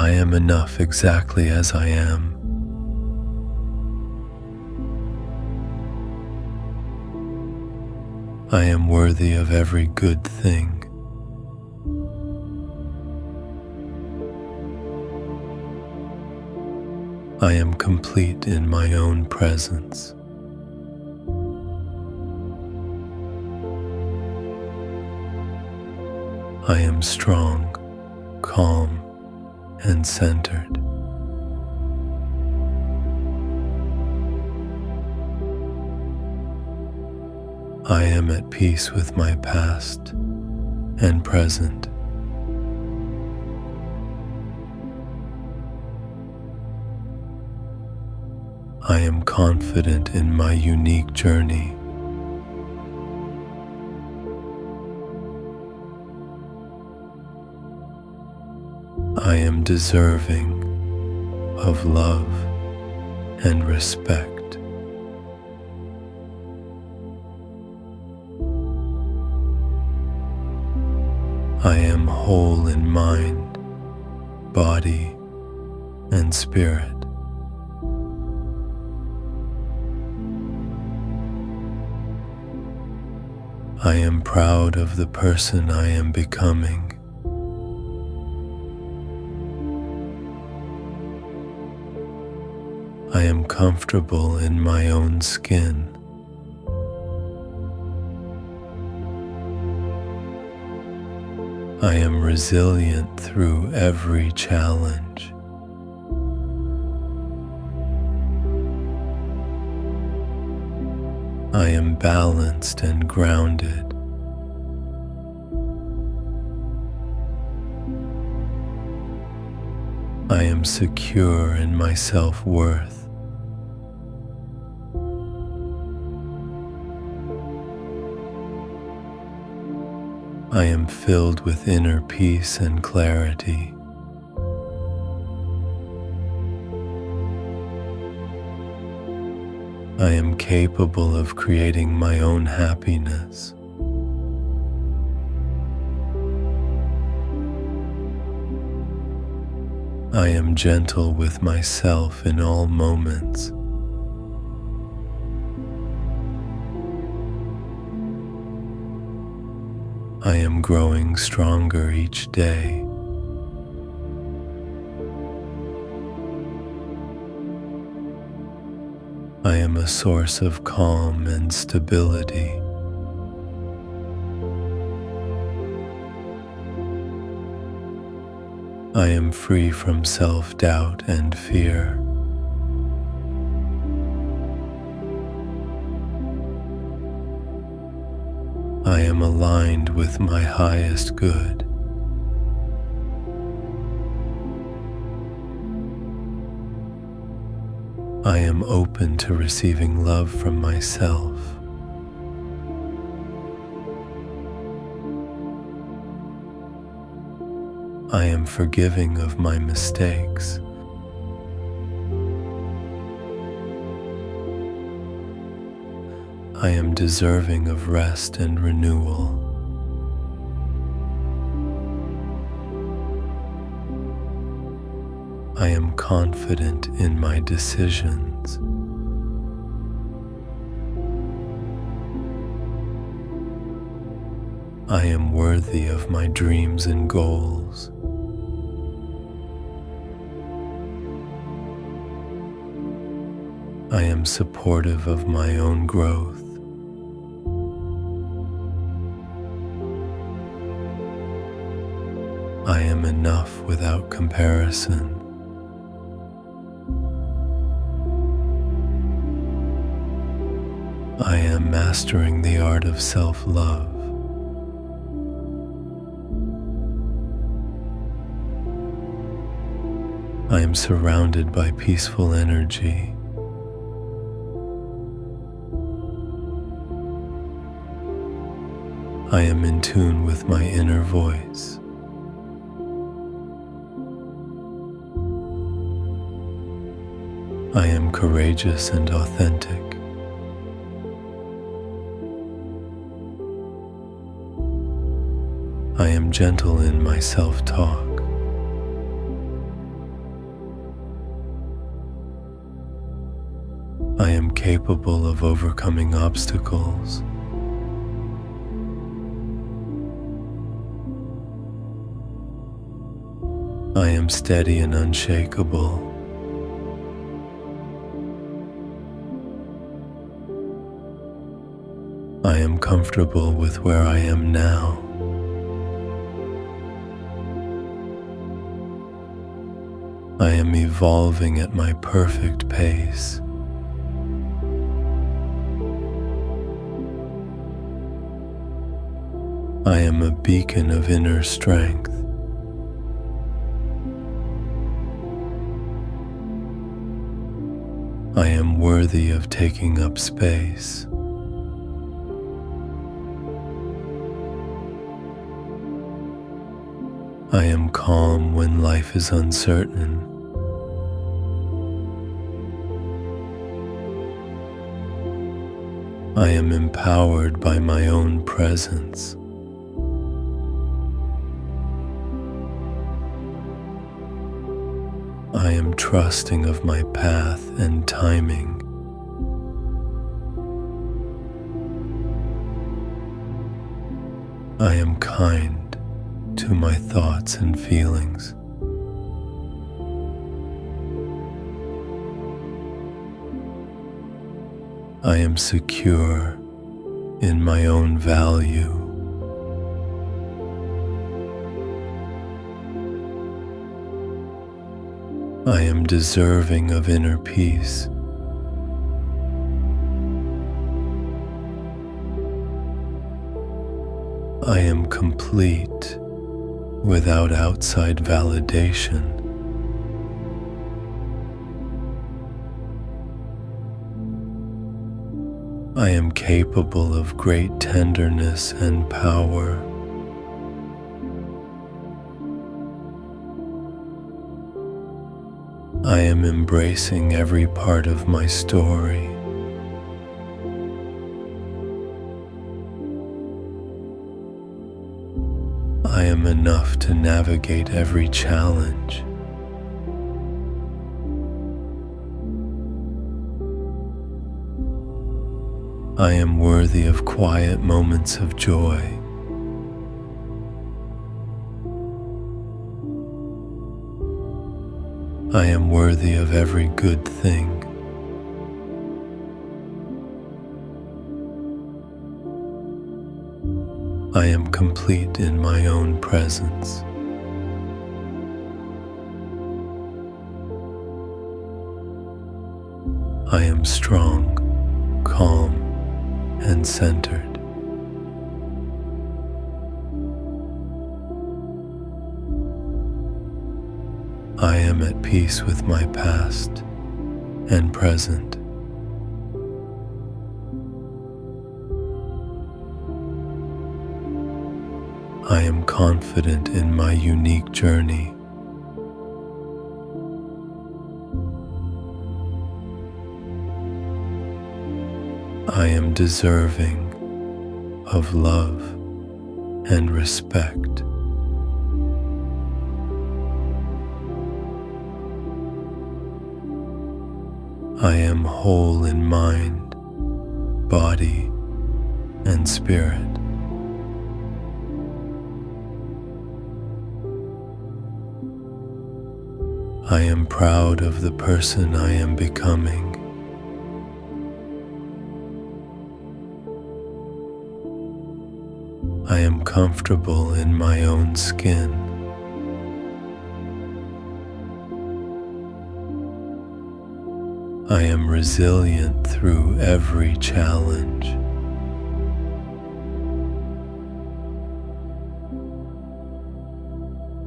I am enough exactly as I am. I am worthy of every good thing. I am complete in my own presence. I am strong, calm, and centered. I am at peace with my past and present. I am confident in my unique journey. I am deserving of love and respect. I am whole in mind, body, and spirit. I am proud of the person I am becoming. I am comfortable in my own skin. I am resilient through every challenge. I am balanced and grounded. I am secure in my self-worth. I am filled with inner peace and clarity. I am capable of creating my own happiness. I am gentle with myself in all moments. I am growing stronger each day. I am a source of calm and stability. I am free from self-doubt and fear. I am aligned with my highest good. I am open to receiving love from myself. I am forgiving of my mistakes. I am deserving of rest and renewal. I am confident in my decisions. I am worthy of my dreams and goals. I am supportive of my own growth. I am enough without comparison. I am mastering the art of self-love. I am surrounded by peaceful energy. I am in tune with my inner voice. I am courageous and authentic. I am gentle in my self-talk. capable of overcoming obstacles. I am steady and unshakable. I am comfortable with where I am now. I am evolving at my perfect pace. I am a beacon of inner strength. I am worthy of taking up space. I am calm when life is uncertain. I am empowered by my own presence. I am trusting of my path and timing. I am kind to my thoughts and feelings. I am secure in my own value. I am deserving of inner peace. I am complete without outside validation. I am capable of great tenderness and power. I am embracing every part of my story. I am enough to navigate every challenge. I am worthy of quiet moments of joy. I am worthy of every good thing. I am complete in my own presence. I am strong, calm, and centered. I am at peace with my past and present. I am confident in my unique journey. I am deserving of love and respect. I am whole in mind, body, and spirit. I am proud of the person I am becoming. I am comfortable in my own skin. I am resilient through every challenge.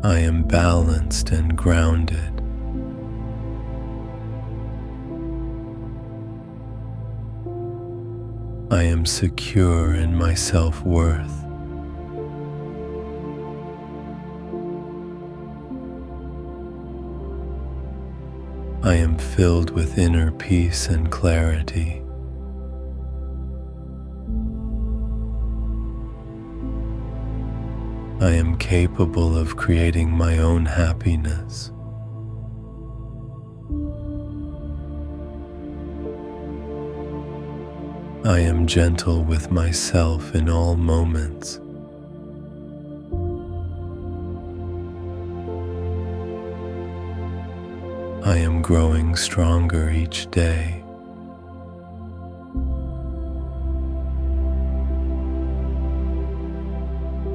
I am balanced and grounded. I am secure in my self-worth. I am filled with inner peace and clarity. I am capable of creating my own happiness. I am gentle with myself in all moments. I am growing stronger each day.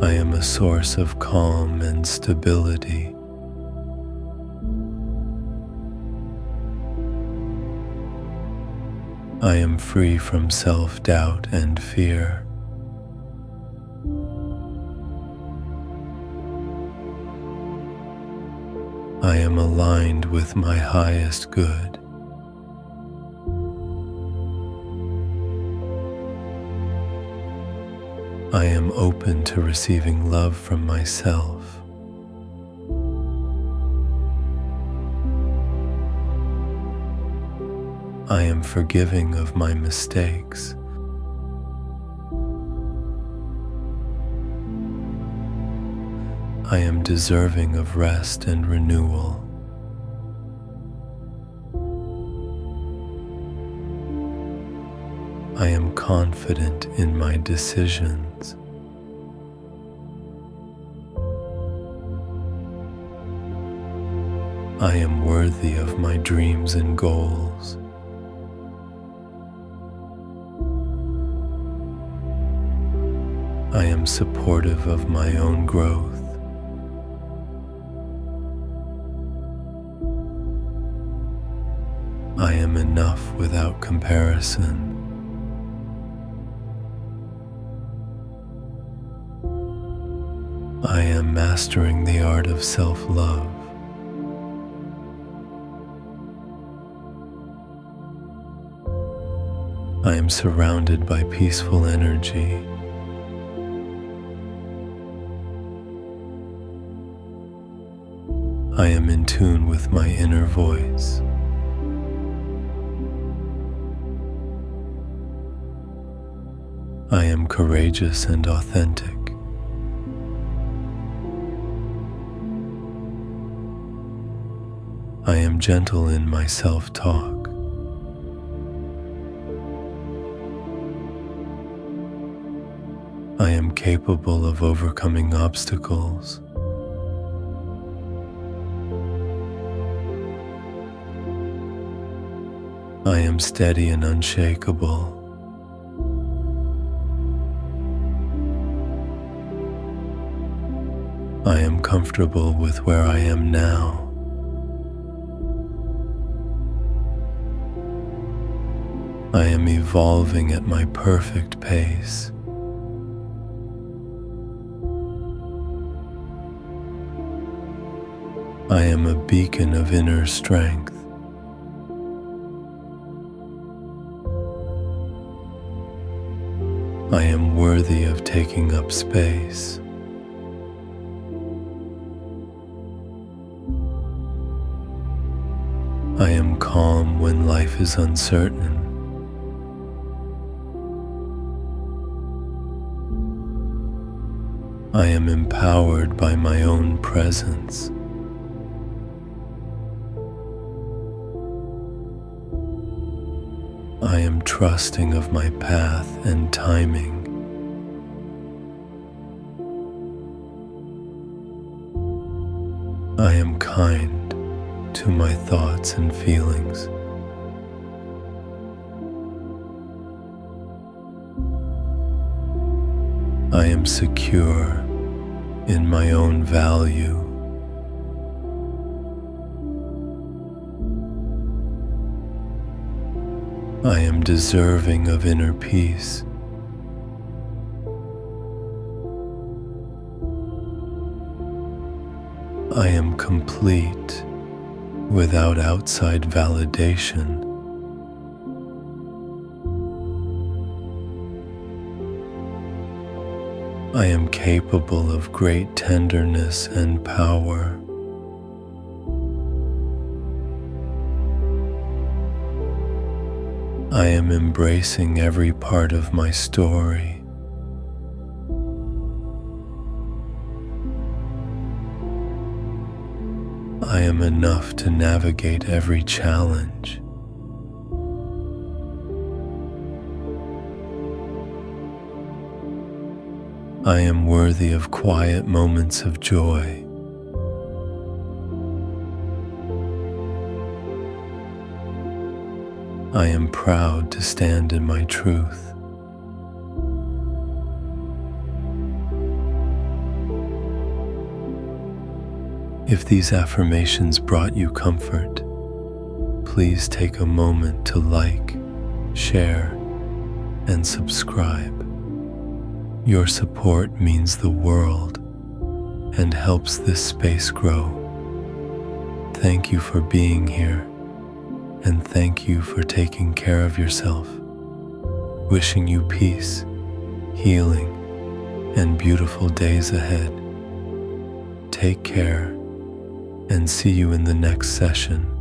I am a source of calm and stability. I am free from self-doubt and fear. I am aligned with my highest good. I am open to receiving love from myself. I am forgiving of my mistakes. I am deserving of rest and renewal. I am confident in my decisions. I am worthy of my dreams and goals. I am supportive of my own growth. I am enough without comparison. I am mastering the art of self-love. I am surrounded by peaceful energy. I am in tune with my inner voice. I am courageous and authentic. I am gentle in my self-talk. I am capable of overcoming obstacles. I am steady and unshakable. I am comfortable with where I am now. I am evolving at my perfect pace. I am a beacon of inner strength. I am worthy of taking up space. I am calm when life is uncertain. I am empowered by my own presence. I am trusting of my path and timing. I am kind to my thoughts and feelings. I am secure in my own value. I am deserving of inner peace. I am complete without outside validation. I am capable of great tenderness and power. I am embracing every part of my story. I am enough to navigate every challenge. I am worthy of quiet moments of joy. I am proud to stand in my truth. If these affirmations brought you comfort, please take a moment to like, share, and subscribe. Your support means the world and helps this space grow. Thank you for being here, and thank you for taking care of yourself. Wishing you peace, healing, and beautiful days ahead. Take care, and see you in the next session.